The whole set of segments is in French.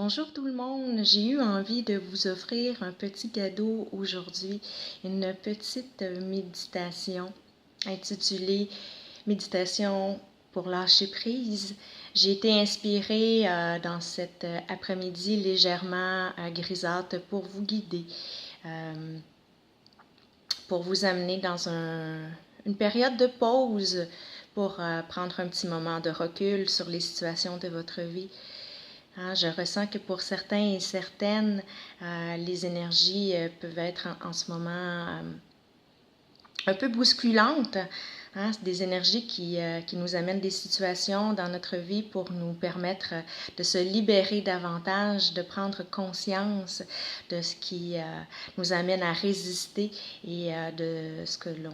Bonjour tout le monde, j'ai eu envie de vous offrir un petit cadeau aujourd'hui, une petite méditation intitulée Méditation pour lâcher prise. J'ai été inspirée dans cet après-midi légèrement grisâtre pour vous guider, pour vous amener dans une période de pause, pour prendre un petit moment de recul sur les situations de votre vie. Je ressens que pour certains et certaines, les énergies peuvent être en ce moment un peu bousculantes. C'est des énergies qui nous amènent des situations dans notre vie pour nous permettre de se libérer davantage, de prendre conscience de ce qui nous amène à résister et de ce que l'on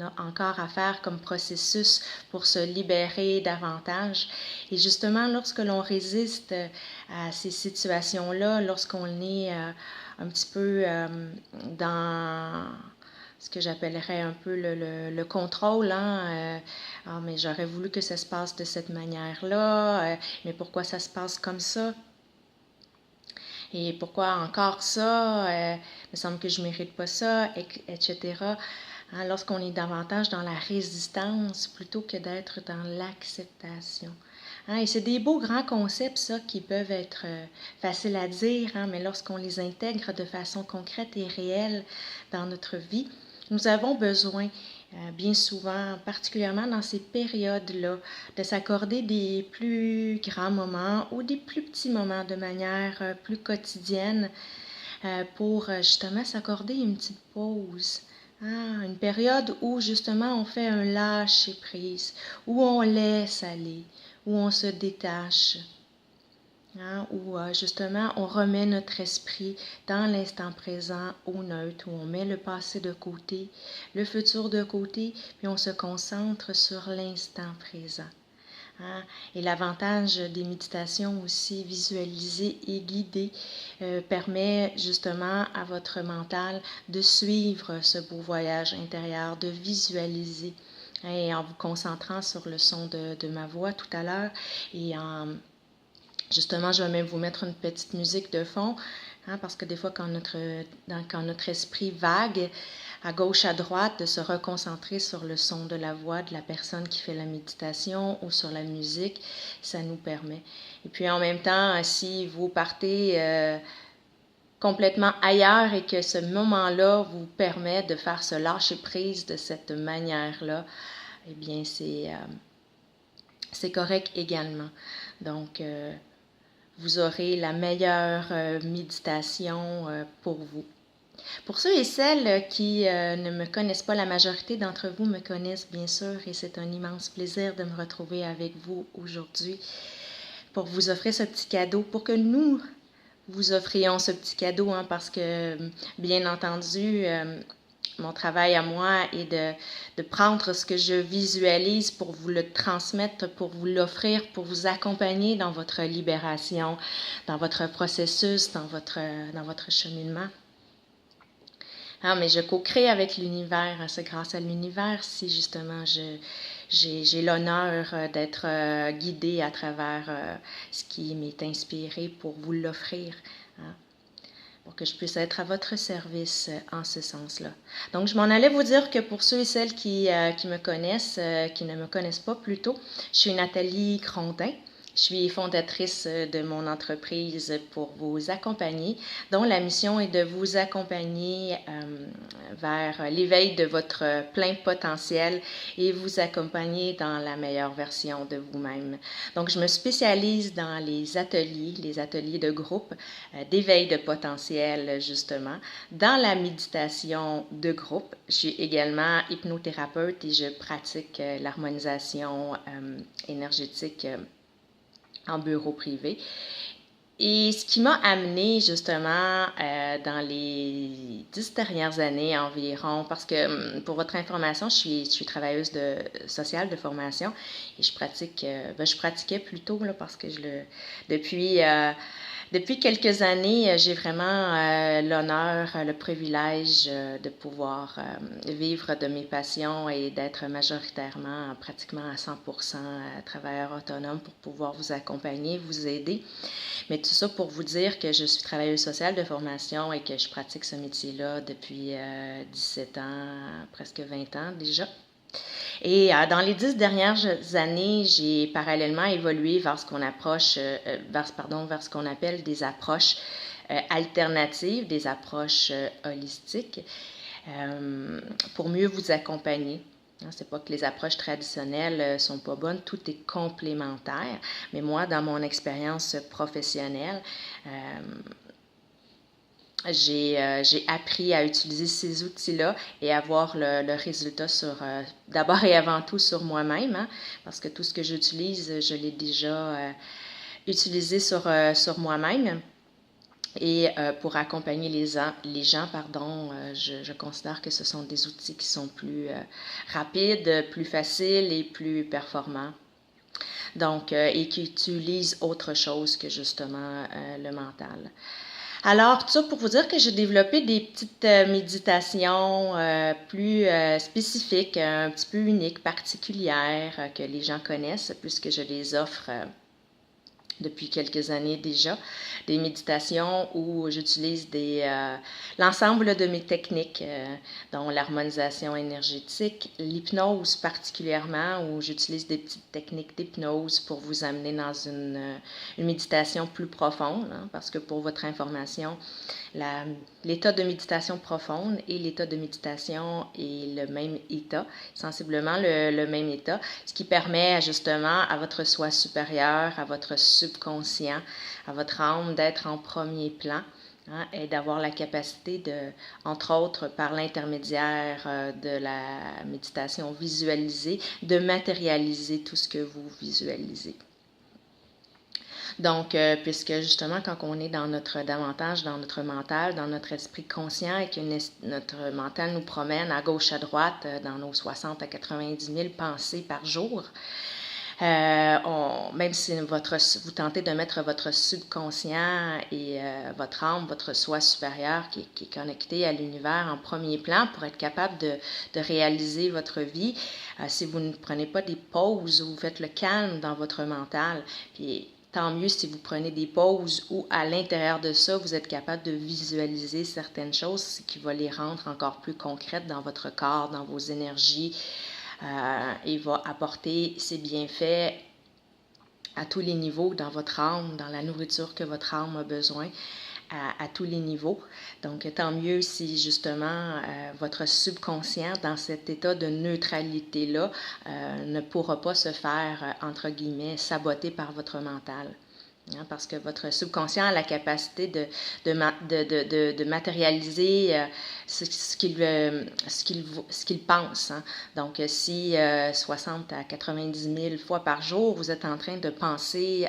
a encore à faire comme processus pour se libérer davantage. Et justement, lorsque l'on résiste à ces situations-là, lorsqu'on est un petit peu dans ce que j'appellerais un peu le contrôle, mais j'aurais voulu que ça se passe de cette manière-là, mais pourquoi ça se passe comme ça? Et pourquoi encore ça? Il me semble que je ne mérite pas ça, etc. Lorsqu'on est davantage dans la résistance plutôt que d'être dans l'acceptation. Et c'est des beaux grands concepts, ça, qui peuvent être faciles à dire, mais lorsqu'on les intègre de façon concrète et réelle dans notre vie, nous avons besoin, bien souvent, particulièrement dans ces périodes-là, de s'accorder des plus grands moments ou des plus petits moments de manière plus quotidienne pour justement s'accorder une petite pause. Une période où justement on fait un lâcher-prise, où on laisse aller, où on se détache, où justement on remet notre esprit dans l'instant présent au neutre, où on met le passé de côté, le futur de côté, puis on se concentre sur l'instant présent. Et l'avantage des méditations aussi visualisées et guidées permet justement à votre mental de suivre ce beau voyage intérieur, de visualiser. Et en vous concentrant sur le son de ma voix tout à l'heure et justement, je vais même vous mettre une petite musique de fond, parce que des fois, quand notre esprit vague à gauche, à droite, de se reconcentrer sur le son de la voix de la personne qui fait la méditation ou sur la musique, ça nous permet. Et puis en même temps, si vous partez complètement ailleurs et que ce moment-là vous permet de faire ce lâcher-prise de cette manière-là, eh bien c'est correct également. Donc, vous aurez la meilleure méditation pour vous. Pour ceux et celles qui ne me connaissent pas, la majorité d'entre vous me connaissent bien sûr et c'est un immense plaisir de me retrouver avec vous aujourd'hui pour vous offrir ce petit cadeau, pour que nous vous offrions ce petit cadeau, parce que bien entendu, mon travail à moi est de prendre ce que je visualise pour vous le transmettre, pour vous l'offrir, pour vous accompagner dans votre libération, dans votre processus, dans votre cheminement. Mais je co-crée avec l'univers. C'est grâce à l'univers si justement j'ai l'honneur d'être guidée à travers ce qui m'est inspiré pour vous l'offrir. Pour que je puisse être à votre service en ce sens-là. Donc, je m'en allais vous dire que pour ceux et celles qui me connaissent, qui ne me connaissent pas plutôt, je suis Nathalie Grondin. Je suis fondatrice de mon entreprise pour vous accompagner, dont la mission est de vous accompagner vers l'éveil de votre plein potentiel et vous accompagner dans la meilleure version de vous-même. Donc, je me spécialise dans les ateliers de groupe d'éveil de potentiel, justement, dans la méditation de groupe. Je suis également hypnothérapeute et je pratique l'harmonisation énergétique en bureau privé. Et ce qui m'a amené justement dans les 10 dernières années environ, parce que pour votre information, je suis travailleuse sociale de formation et je pratiquais plutôt parce que depuis Depuis quelques années, j'ai vraiment l'honneur, le privilège de pouvoir vivre de mes passions et d'être majoritairement, pratiquement à 100% travailleur autonome pour pouvoir vous accompagner, vous aider. Mais tout ça pour vous dire que je suis travailleuse sociale de formation et que je pratique ce métier-là depuis 17 ans, presque 20 ans déjà. Et dans les 10 dernières années, j'ai parallèlement évolué vers ce qu'on vers ce qu'on appelle des approches alternatives, des approches holistiques, pour mieux vous accompagner. C'est pas que les approches traditionnelles sont pas bonnes, tout est complémentaire. Mais moi, dans mon expérience professionnelle, j'ai appris à utiliser ces outils-là et à voir le résultat d'abord et avant tout sur moi-même, hein, parce que tout ce que j'utilise, je l'ai déjà utilisé sur moi-même. Et pour accompagner les gens, je considère que ce sont des outils qui sont plus rapides, plus faciles et plus performants. Donc, et qui utilisent autre chose que justement le mental. Alors, tout ça pour vous dire que j'ai développé des petites méditations plus spécifiques, un petit peu uniques, particulières, que les gens connaissent, puisque je les offre depuis quelques années déjà, des méditations où j'utilise l'ensemble de mes techniques, dont l'harmonisation énergétique, l'hypnose particulièrement, où j'utilise des petites techniques d'hypnose pour vous amener dans une méditation plus profonde, hein, parce que pour votre information, l'état de méditation profonde et l'état de méditation est le même état, sensiblement le même état, ce qui permet justement à votre soi supérieur, à votre subconscient, à votre âme d'être en premier plan, hein, et d'avoir la capacité entre autres par l'intermédiaire de la méditation visualisée, de matérialiser tout ce que vous visualisez. Donc, puisque justement, quand on est davantage dans notre mental, dans notre esprit conscient et que notre mental nous promène à gauche, à droite, dans nos 60 à 90 000 pensées par jour, même si vous tentez de mettre votre subconscient et votre âme, votre soi supérieur qui est connecté à l'univers en premier plan pour être capable de réaliser votre vie, si vous ne prenez pas des pauses où vous faites le calme dans votre mental, puis tant mieux si vous prenez des pauses où, à l'intérieur de ça, vous êtes capable de visualiser certaines choses, ce qui va les rendre encore plus concrètes dans votre corps, dans vos énergies, et va apporter ses bienfaits à tous les niveaux dans votre âme, dans la nourriture que votre âme a besoin, à tous les niveaux. Donc, tant mieux si justement votre subconscient, dans cet état de neutralité-là, ne pourra pas se faire, entre guillemets, saboter par votre mental. Hein, parce que votre subconscient a la capacité de matérialiser ce qu'il pense. Hein. Donc, si 60 à 90 000 fois par jour, vous êtes en train de penser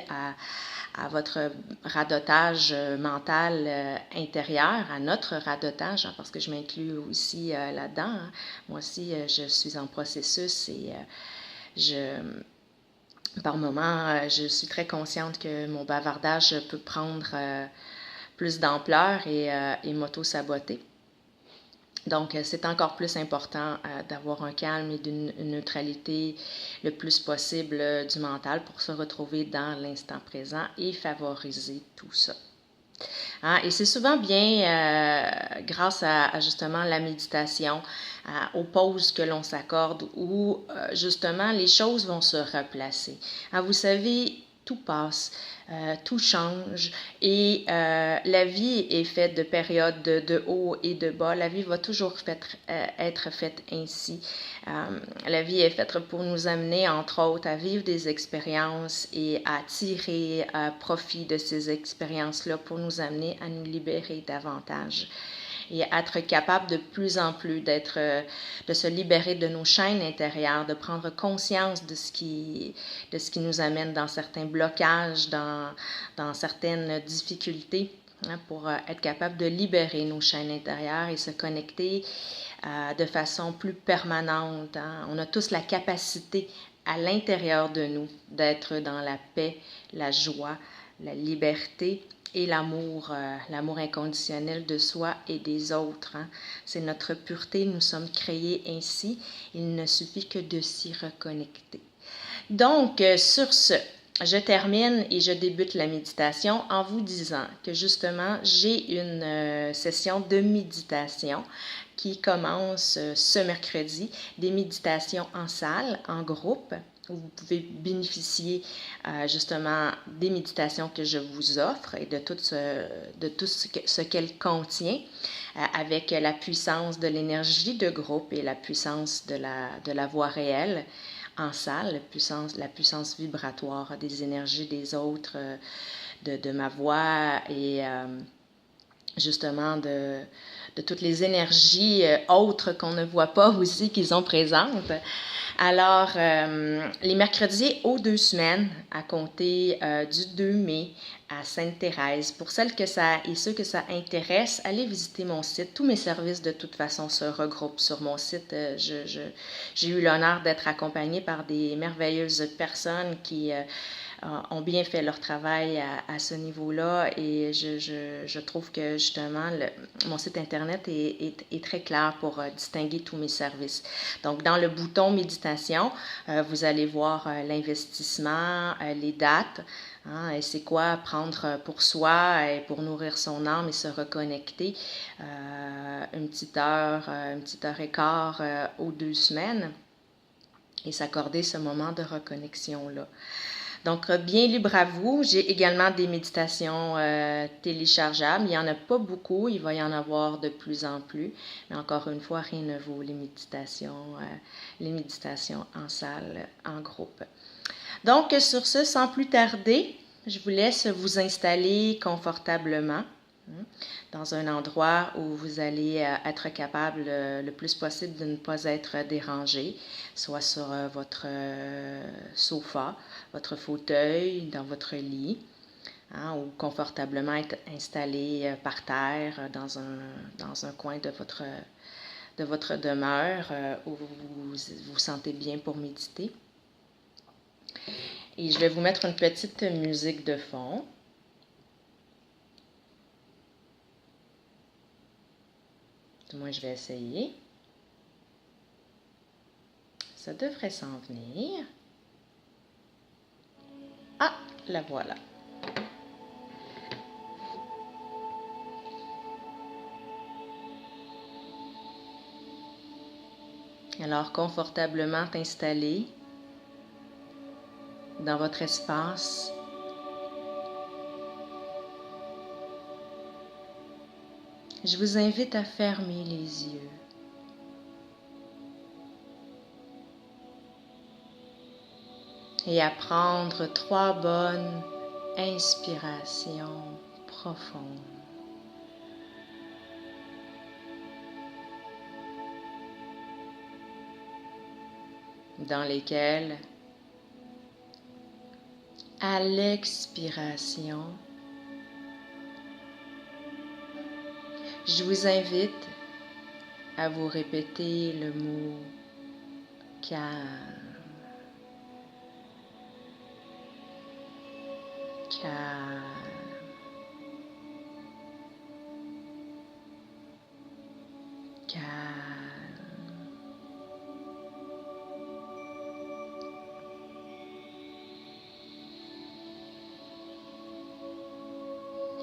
à votre radotage mental intérieur, à notre radotage, hein, parce que je m'inclus aussi là-dedans. Hein. Moi aussi, je suis en processus et par moments, je suis très consciente que mon bavardage peut prendre plus d'ampleur et m'auto-saboter. Donc, c'est encore plus important d'avoir un calme et une neutralité le plus possible du mental pour se retrouver dans l'instant présent et favoriser tout ça. Hein, et c'est souvent bien grâce à justement la méditation, aux pauses que l'on s'accorde où justement les choses vont se replacer. Hein, vous savez, tout passe, tout change et la vie est faite de périodes de haut et de bas. La vie va toujours être faite ainsi. La vie est faite pour nous amener, entre autres, à vivre des expériences et à tirer profit de ces expériences-là pour nous amener à nous libérer davantage et être capable de plus en plus de se libérer de nos chaînes intérieures, de prendre conscience de ce qui nous amène dans certains blocages, dans certaines difficultés, hein, pour être capable de libérer nos chaînes intérieures et se connecter de façon plus permanente. Hein. On a tous la capacité à l'intérieur de nous d'être dans la paix, la joie, la liberté et l'amour inconditionnel de soi et des autres. Hein. C'est notre pureté, nous sommes créés ainsi. Il ne suffit que de s'y reconnecter. Donc, sur ce, je termine et je débute la méditation en vous disant que justement, j'ai une session de méditation qui commence ce mercredi, des méditations en salle, en groupe, où vous pouvez bénéficier justement des méditations que je vous offre et de tout ce qu'elle contient, avec la puissance de l'énergie de groupe et la puissance de la voix réelle en salle, la puissance vibratoire des énergies des autres, de ma voix et justement de toutes les énergies autres qu'on ne voit pas aussi, qui sont présentes. Alors, les mercredis aux 2 semaines, à compter du 2 mai à Sainte-Thérèse. Pour celles et ceux que ça intéresse, allez visiter mon site. Tous mes services, de toute façon, se regroupent sur mon site. J'ai eu l'honneur d'être accompagnée par des merveilleuses personnes qui ont bien fait leur travail à ce niveau-là et je trouve que justement mon site internet est très clair pour distinguer tous mes services. Donc dans le bouton méditation, vous allez voir l'investissement, les dates, hein, et c'est quoi prendre pour soi et pour nourrir son âme et se reconnecter une petite heure et quart aux 2 semaines et s'accorder ce moment de reconnexion-là. Donc, bien libre à vous. J'ai également des méditations téléchargeables. Il n'y en a pas beaucoup, il va y en avoir de plus en plus. Mais encore une fois, rien ne vaut les méditations en salle, en groupe. Donc, sur ce, sans plus tarder, je vous laisse vous installer confortablement dans un endroit où vous allez être capable le plus possible de ne pas être dérangé, soit sur votre sofa, votre fauteuil, dans votre lit, hein, ou confortablement être installé par terre dans un coin de votre demeure où vous vous sentez bien pour méditer. Et je vais vous mettre une petite musique de fond. Moi, je vais essayer. Ça devrait s'en venir. Ah, la voilà. Alors, confortablement installé dans votre espace. Je vous invite à fermer les yeux. Et à prendre 3 bonnes inspirations profondes. Dans lesquelles, à l'expiration, je vous invite à vous répéter le mot calme. Calme. Calme.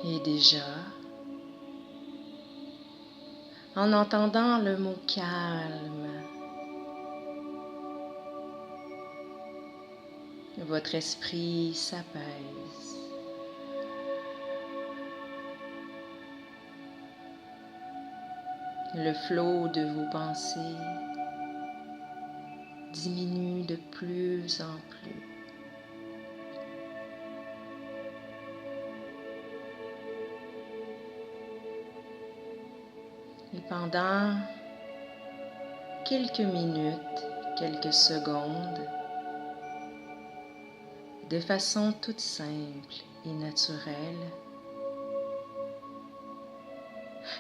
Et déjà, en entendant le mot calme, votre esprit s'apaise. Le flot de vos pensées diminue de plus en plus. Et pendant quelques minutes, quelques secondes, de façon toute simple et naturelle,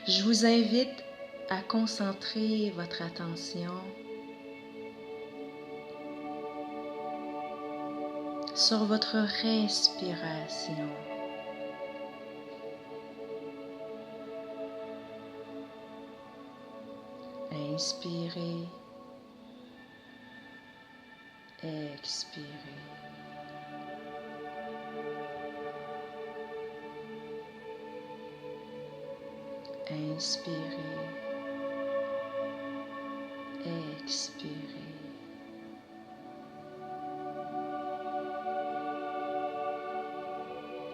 je vous invite à concentrer votre attention sur votre respiration. Inspirez, expirez. Inspirez, expirez.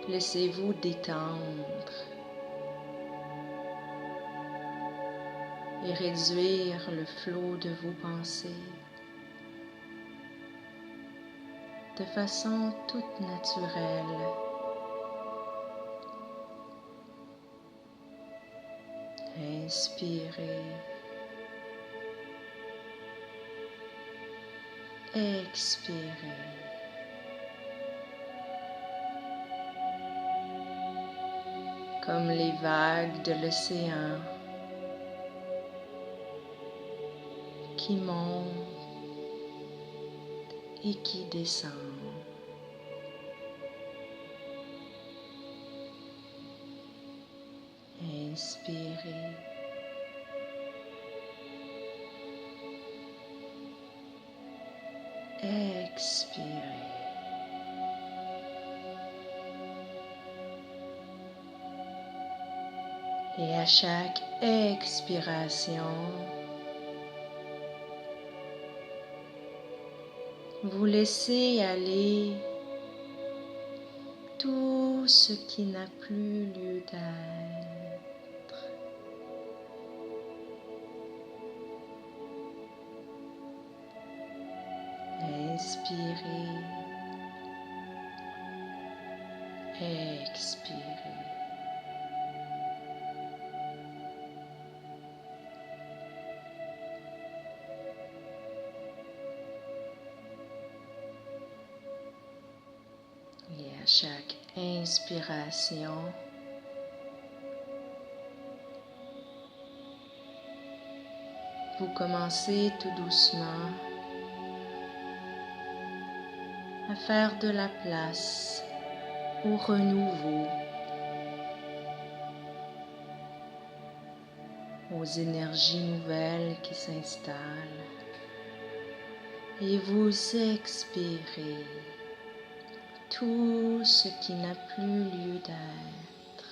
Laissez-vous détendre et réduire le flot de vos pensées de façon toute naturelle. Inspirez, expirez. Comme les vagues de l'océan qui montent et qui descendent. Inspirez, expirez. Et à chaque expiration, vous laissez aller tout ce qui n'a plus lieu d'être. Inspirez, expirez. Et à chaque inspiration, vous commencez tout doucement à faire de la place au renouveau, aux énergies nouvelles qui s'installent, et vous expirez tout ce qui n'a plus lieu d'être.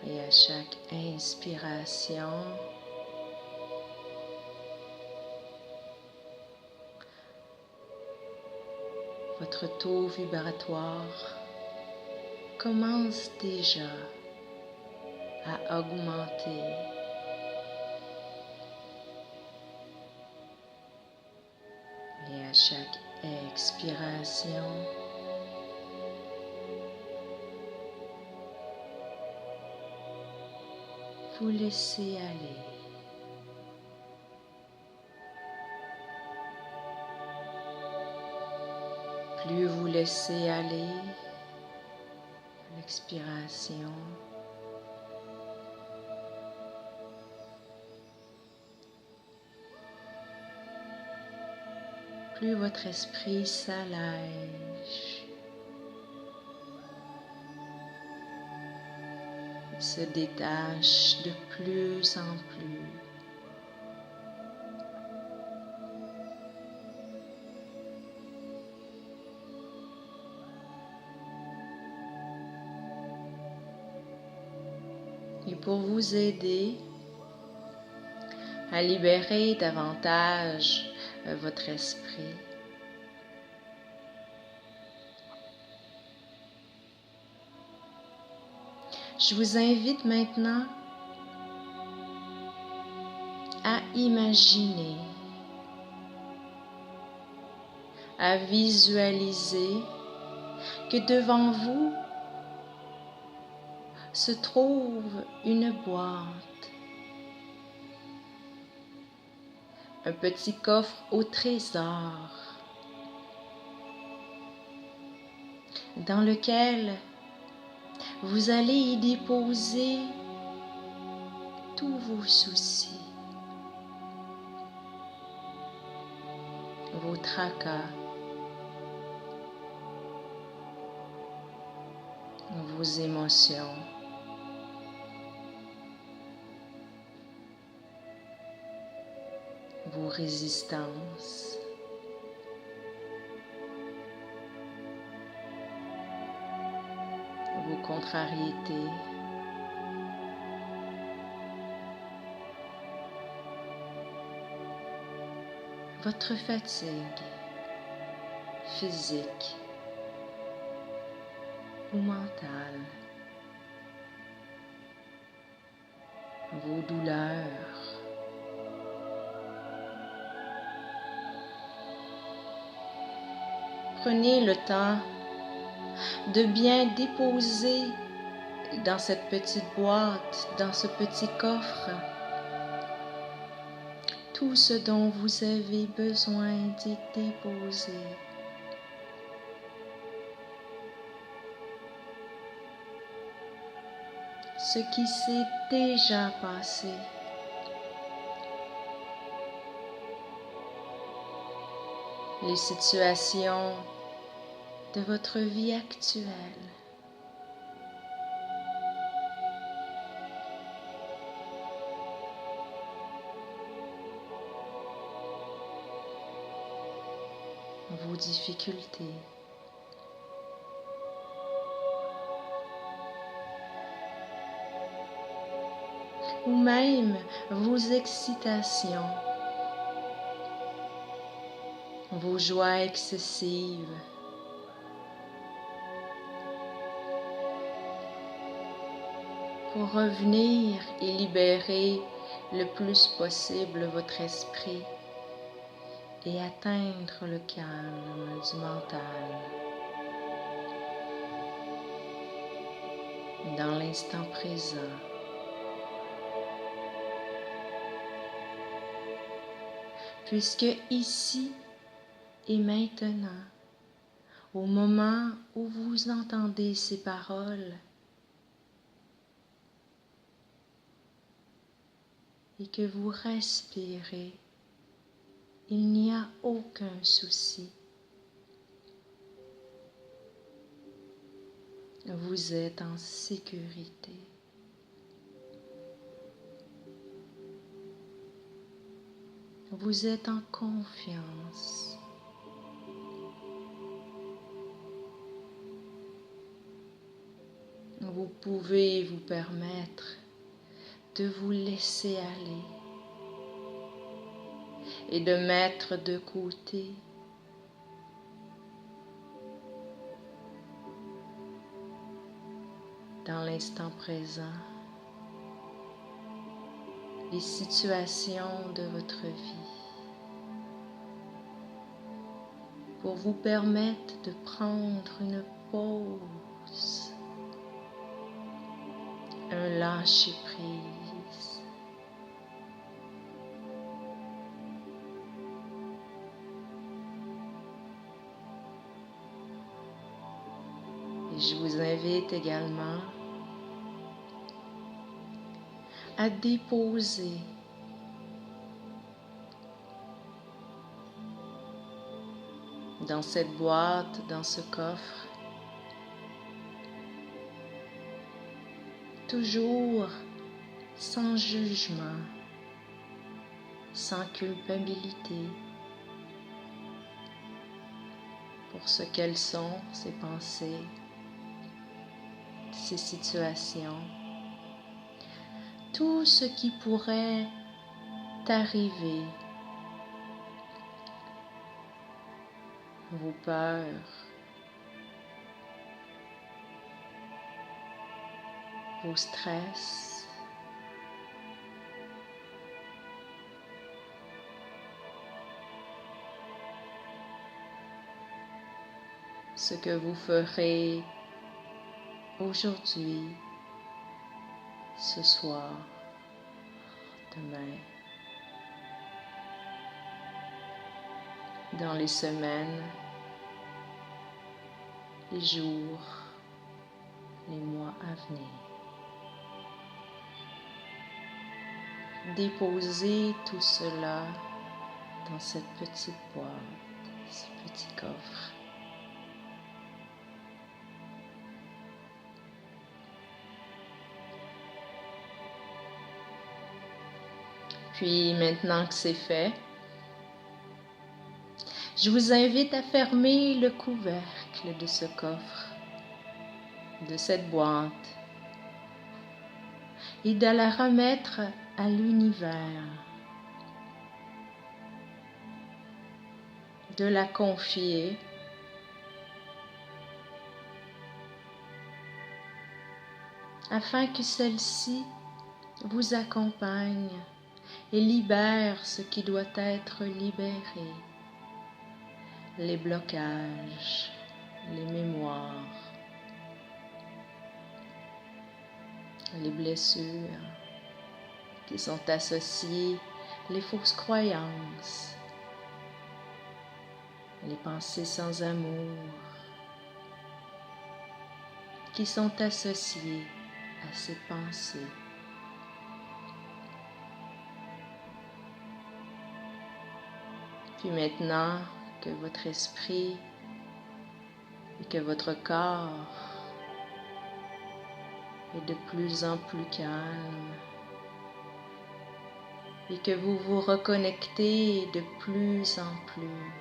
Et à chaque inspiration, votre taux vibratoire commence déjà à augmenter. Et à chaque expiration, vous laissez aller. Plus vous laissez aller à l'expiration, plus votre esprit s'allège, se détache de plus en plus. Et pour vous aider à libérer davantage votre esprit, je vous invite maintenant à imaginer, à visualiser que devant vous se trouve une boîte, un petit coffre au trésor, dans lequel vous allez y déposer tous vos soucis, vos tracas, vos émotions. Vos résistances. Vos contrariétés. Votre fatigue physique ou mentale. Vos douleurs. Prenez le temps de bien déposer dans cette petite boîte, dans ce petit coffre, tout ce dont vous avez besoin d'y déposer. Ce qui s'est déjà passé. Les situations de votre vie actuelle. Vos difficultés. Ou même vos excitations, vos joies excessives. Pour revenir et libérer le plus possible votre esprit et atteindre le calme du mental dans l'instant présent. Puisque ici et maintenant, au moment où vous entendez ces paroles, et que vous respirez, il n'y a aucun souci. Vous êtes en sécurité. Vous êtes en confiance. Vous pouvez vous permettre de vous laisser aller et de mettre de côté dans l'instant présent les situations de votre vie pour vous permettre de prendre une pause, un lâcher-prise. Et je vous invite également à déposer dans cette boîte, dans ce coffre, toujours sans jugement, sans culpabilité pour ce qu'elles sont, ces pensées, ces situations, tout ce qui pourrait t'arriver, vos peurs, vos stress, ce que vous ferez aujourd'hui, ce soir, demain, dans les semaines, les jours, les mois à venir. Déposez tout cela dans cette petite boîte, ce petit coffre. Puis maintenant que c'est fait, je vous invite à fermer le couvercle de ce coffre, de cette boîte, et de la remettre à l'univers, de la confier afin que celle-ci vous accompagne et libère ce qui doit être libéré, les blocages, les mémoires, les blessures qui sont associées, les fausses croyances, les pensées sans amour qui sont associées à ces pensées. Puis maintenant que votre esprit et que votre corps est de plus en plus calme et que vous vous reconnectez de plus en plus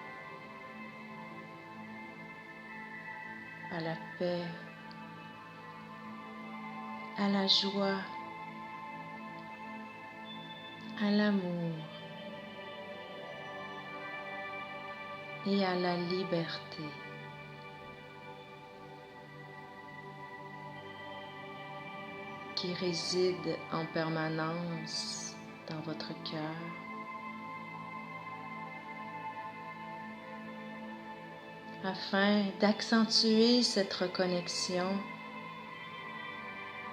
à la paix, à la joie, à l'amour et à la liberté. Qui réside en permanence dans votre cœur. Afin d'accentuer cette reconnexion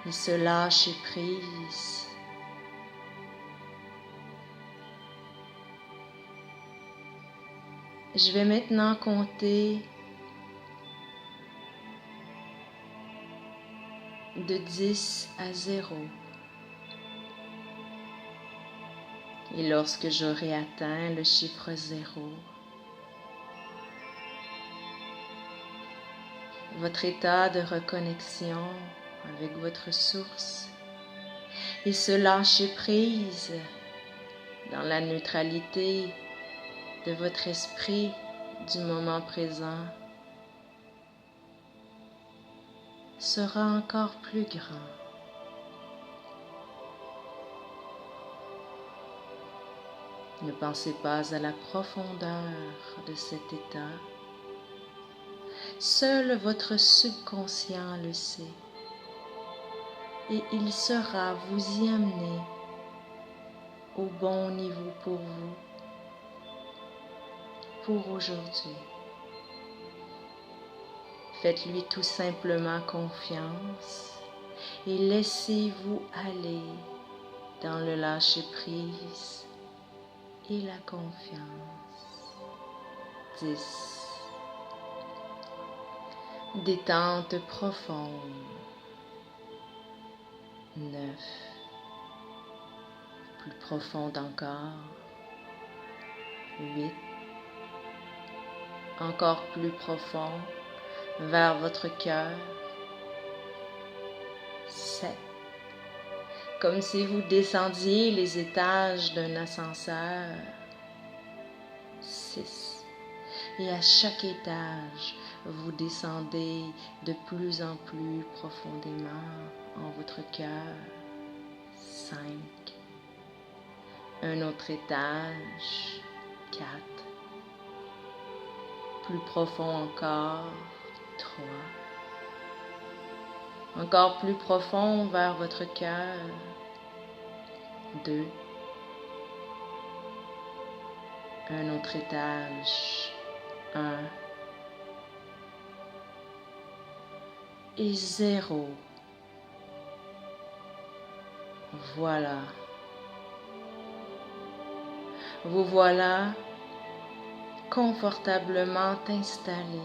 et ce lâcher prise, je vais maintenant compter de 10 à 0. Et lorsque j'aurai atteint le chiffre 0, votre état de reconnexion avec votre source et ce lâcher prise dans la neutralité de votre esprit du moment présent sera encore plus grand. Ne pensez pas à la profondeur de cet état. Seul votre subconscient le sait et il saura vous y amener au bon niveau pour vous, pour aujourd'hui. Faites-lui tout simplement confiance et laissez-vous aller dans le lâcher-prise et la confiance. 10. Détente profonde. 9. Plus profonde encore. 8. Encore plus profond vers votre cœur. 7. Comme si vous descendiez les étages d'un ascenseur. 6. Et à chaque étage, vous descendez de plus en plus profondément en votre cœur. 5. Un autre étage. 4. Plus profond encore. 3. Encore plus profond vers votre cœur. 2. Un autre étage. 1. Et 0. Voilà. Vous voilà confortablement installé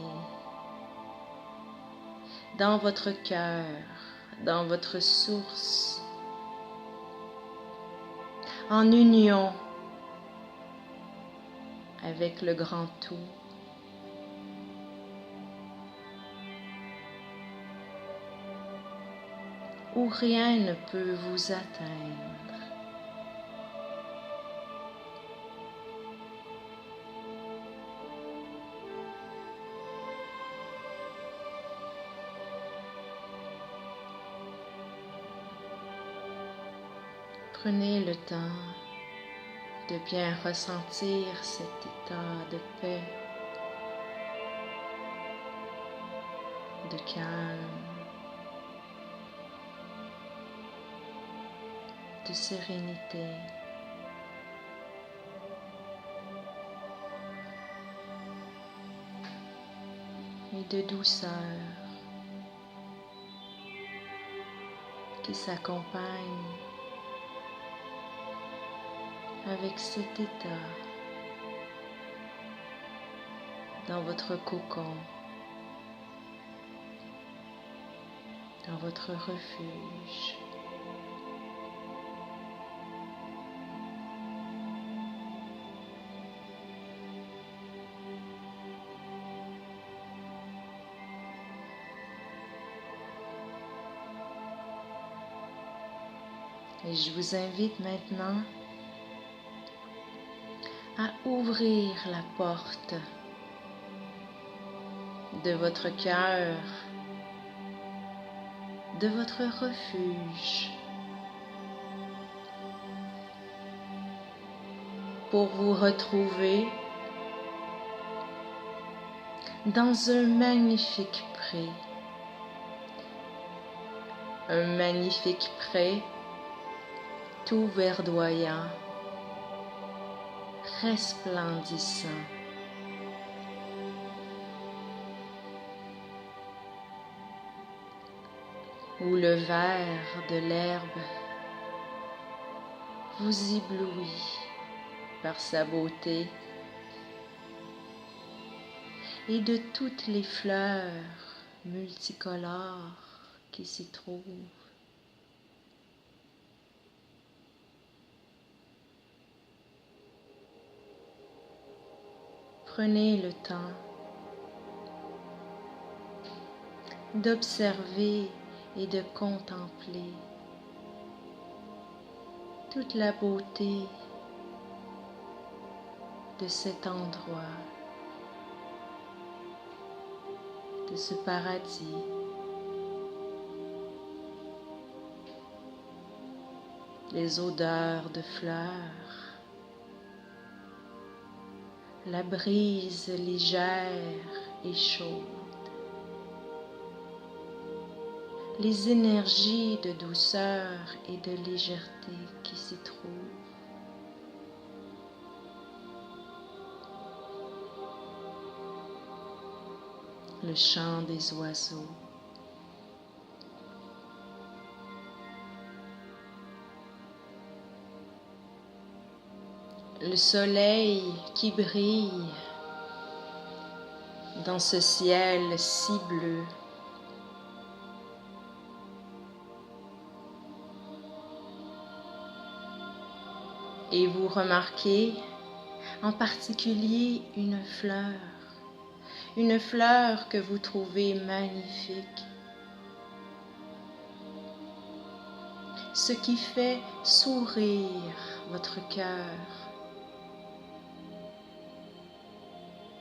dans votre cœur, dans votre source, en union avec le grand tout. Où rien ne peut vous atteindre. Prenez le temps de bien ressentir cet état de paix, de calme, de sérénité. Et de douceur qui s'accompagne avec cet état dans votre cocon, dans votre refuge. Et je vous invite maintenant à ouvrir la porte de votre cœur, de votre refuge, pour vous retrouver dans un magnifique pré. Un magnifique pré tout verdoyant, resplendissant. Où le vert de l'herbe vous éblouit par sa beauté et de toutes les fleurs multicolores qui s'y trouvent. Prenez le temps d'observer et de contempler toute la beauté de cet endroit, de ce paradis. Les odeurs de fleurs, la brise légère et chaude, les énergies de douceur et de légèreté qui s'y trouvent. Le chant des oiseaux. Le soleil qui brille dans ce ciel si bleu. Et vous remarquez en particulier une fleur que vous trouvez magnifique, ce qui fait sourire votre cœur.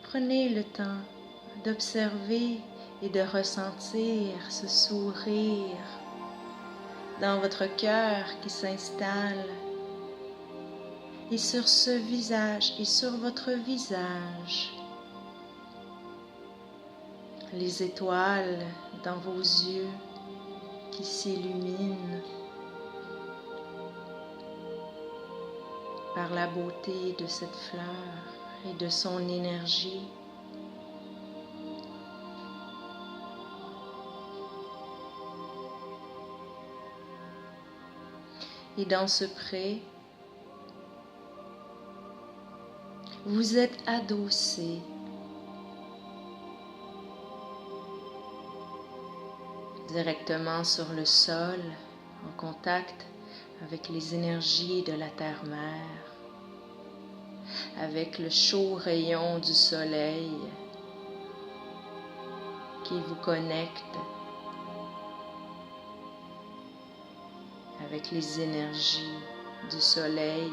Prenez le temps d'observer et de ressentir ce sourire dans votre cœur qui s'installe et sur ce visage et sur votre visage. Les étoiles dans vos yeux qui s'illuminent par la beauté de cette fleur et de son énergie. Et dans ce pré, vous êtes adossé directement sur le sol, en contact avec les énergies de la terre-mère. avec le chaud rayon du soleil qui vous connecte avec les énergies du soleil.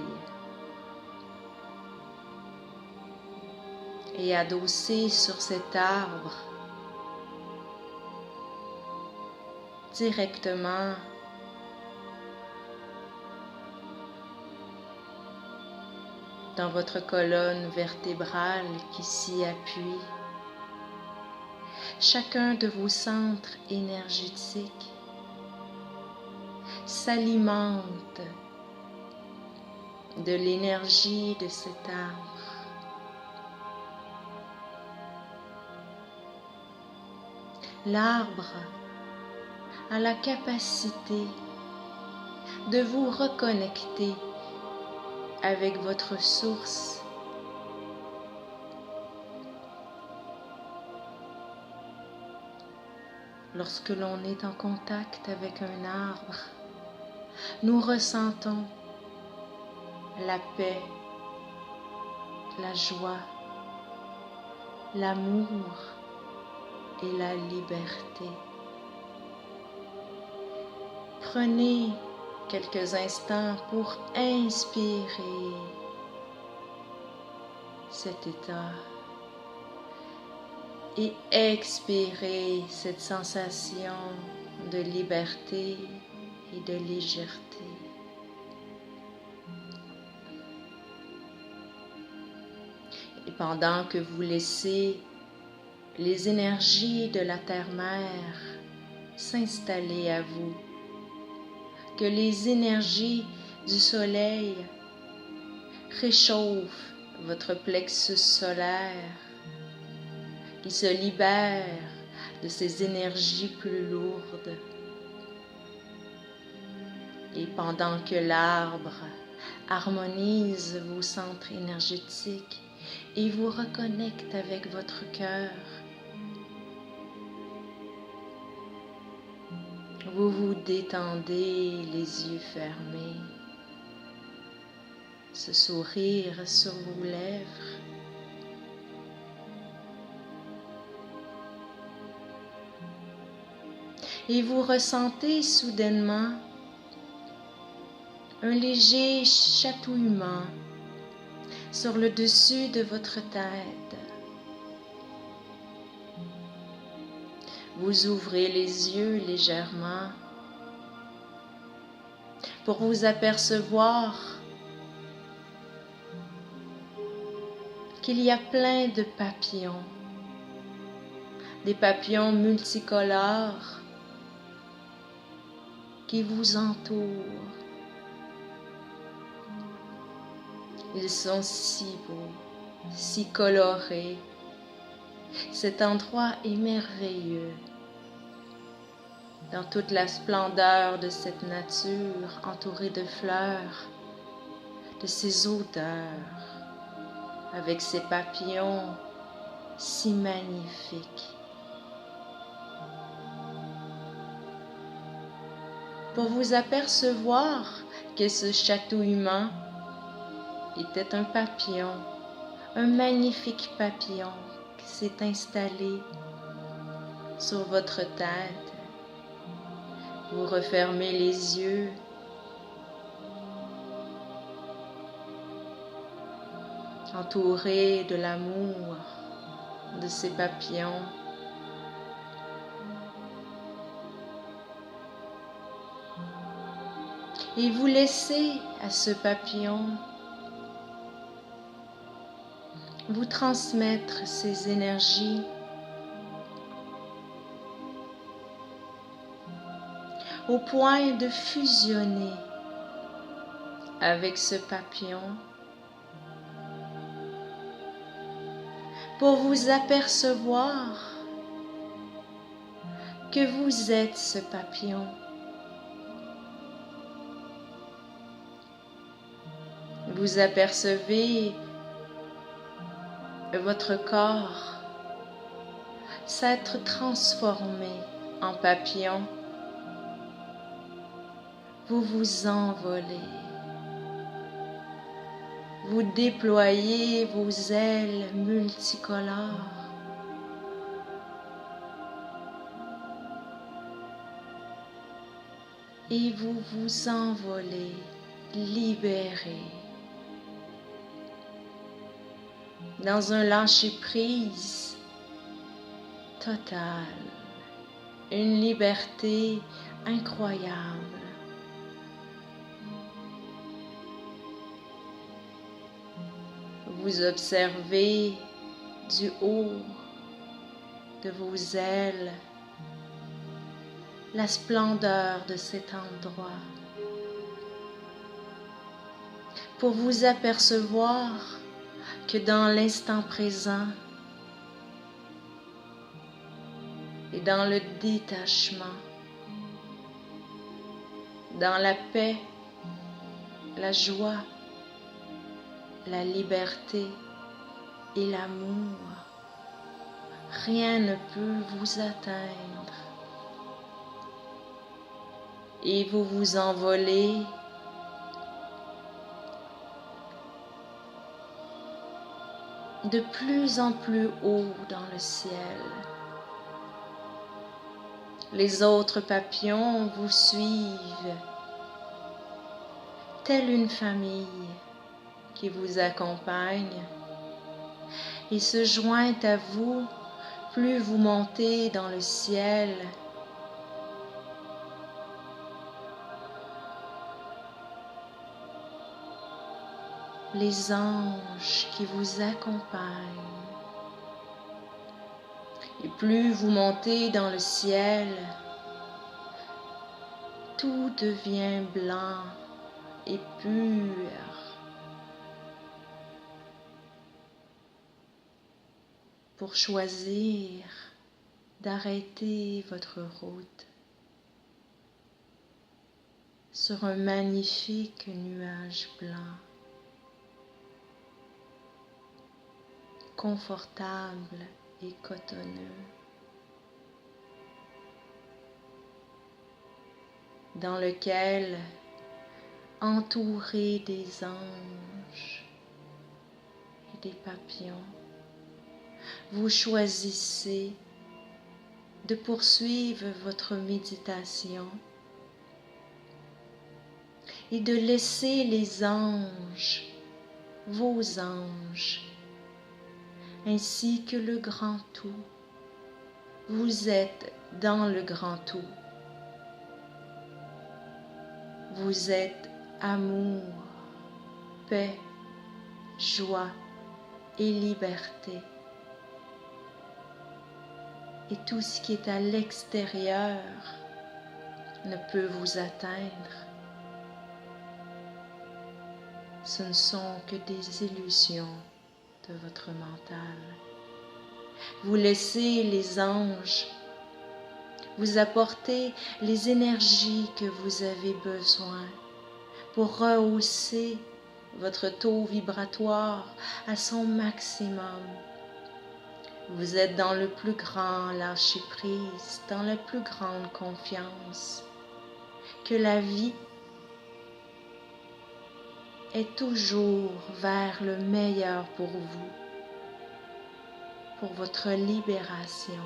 Et adossé sur cet arbre, directement dans votre colonne vertébrale qui s'y appuie, chacun de vos centres énergétiques s'alimente de l'énergie de cet arbre. L'arbre a la capacité de vous reconnecter avec votre source. Lorsque l'on est en contact avec un arbre, nous ressentons la paix, la joie, l'amour et la liberté. Prenez quelques instants pour inspirer cet état et expirer cette sensation de liberté et de légèreté. Et pendant que vous laissez les énergies de la terre-mère s'installer à vous, que les énergies du soleil réchauffent votre plexus solaire, qui se libère de ces énergies plus lourdes. Et pendant que l'arbre harmonise vos centres énergétiques et vous reconnecte avec votre cœur, vous vous détendez les yeux fermés, ce sourire sur vos lèvres. Et vous ressentez soudainement un léger chatouillement sur le dessus de votre tête. Vous ouvrez les yeux légèrement pour vous apercevoir qu'il y a plein de papillons, des papillons multicolores qui vous entourent. Ils sont si beaux, si colorés. Cet endroit est merveilleux. Dans toute la splendeur de cette nature entourée de fleurs, de ces odeurs, avec ces papillons si magnifiques. Pour vous apercevoir que ce chatouillement était un papillon, un magnifique papillon qui s'est installé sur votre tête. Vous refermez les yeux. Entouré de l'amour de ces papillons. Et vous laissez à ce papillon vous transmettre ces énergies au point de fusionner avec ce papillon pour vous apercevoir que vous êtes ce papillon. Vous apercevez votre corps s'être transformé en papillon. Vous vous envolez. vous déployez vos ailes multicolores. Et vous vous envolez, libérés, dans un lâcher-prise total, une liberté incroyable. Vous observez du haut de vos ailes la splendeur de cet endroit pour vous apercevoir que dans l'instant présent et dans le détachement, dans la paix, la joie, la liberté et l'amour, rien ne peut vous atteindre. Et vous vous envolez de plus en plus haut dans le ciel. Les autres papillons vous suivent, telle une famille qui vous accompagne et se joint à vous plus vous montez dans le ciel. Les anges qui vous accompagnent. Et plus vous montez dans le ciel, tout devient blanc et pur. Pour choisir d'arrêter votre route sur un magnifique nuage blanc, confortable et cotonneux, dans lequel, entouré des anges et des papillons, vous choisissez de poursuivre votre méditation et de laisser les anges, vos anges, ainsi que le grand tout. Vous êtes dans le grand tout. Vous êtes amour, paix, joie et liberté. Et tout ce qui est à l'extérieur ne peut vous atteindre. Ce ne sont que des illusions de votre mental. Vous laissez les anges vous apporter les énergies que vous avez besoin pour rehausser votre taux vibratoire à son maximum. Vous êtes dans le plus grand lâcher-prise, dans la plus grande confiance que la vie est toujours vers le meilleur pour vous, pour votre libération.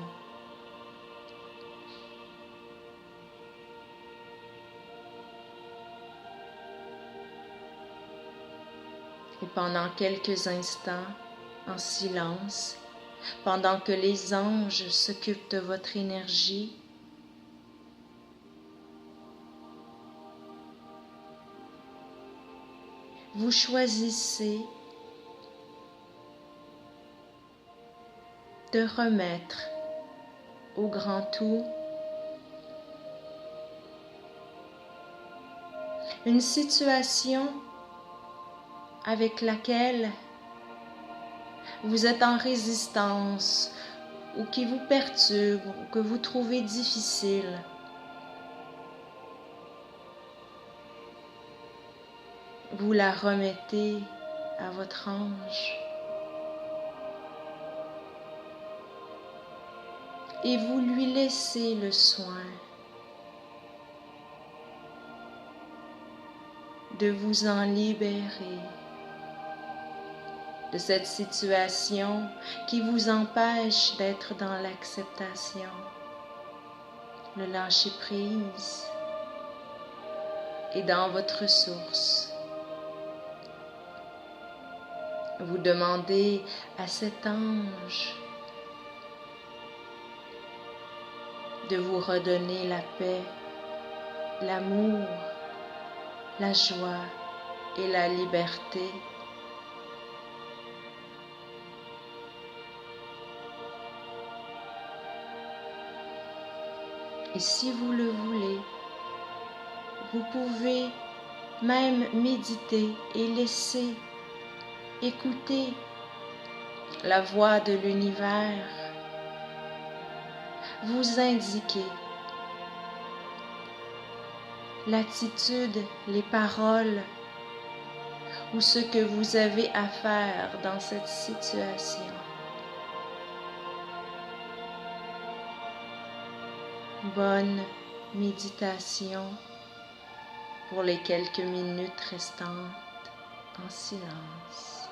Et pendant quelques instants, en silence, pendant que les anges s'occupent de votre énergie, vous choisissez de remettre au grand tout une situation avec laquelle vous êtes en résistance ou qui vous perturbe ou que vous trouvez difficile. Vous la remettez à votre ange et vous lui laissez le soin de vous en libérer de cette situation qui vous empêche d'être dans l'acceptation, le lâcher prise et dans votre source. Vous demandez à cet ange de vous redonner la paix, l'amour, la joie et la liberté. Et si vous le voulez, vous pouvez même méditer et laisser écouter la voix de l'univers vous indiquer l'attitude, les paroles ou ce que vous avez à faire dans cette situation. Bonne méditation pour les quelques minutes restantes en silence.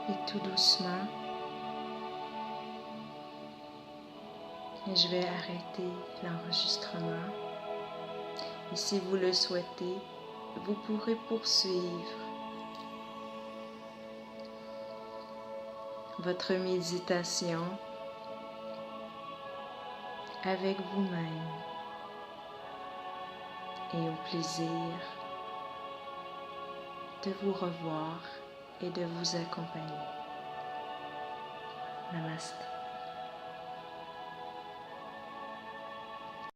Et tout doucement, je vais arrêter l'enregistrement. Et si vous le souhaitez, vous pourrez poursuivre votre méditation avec vous-même et au plaisir de vous revoir et de vous accompagner. Namasté.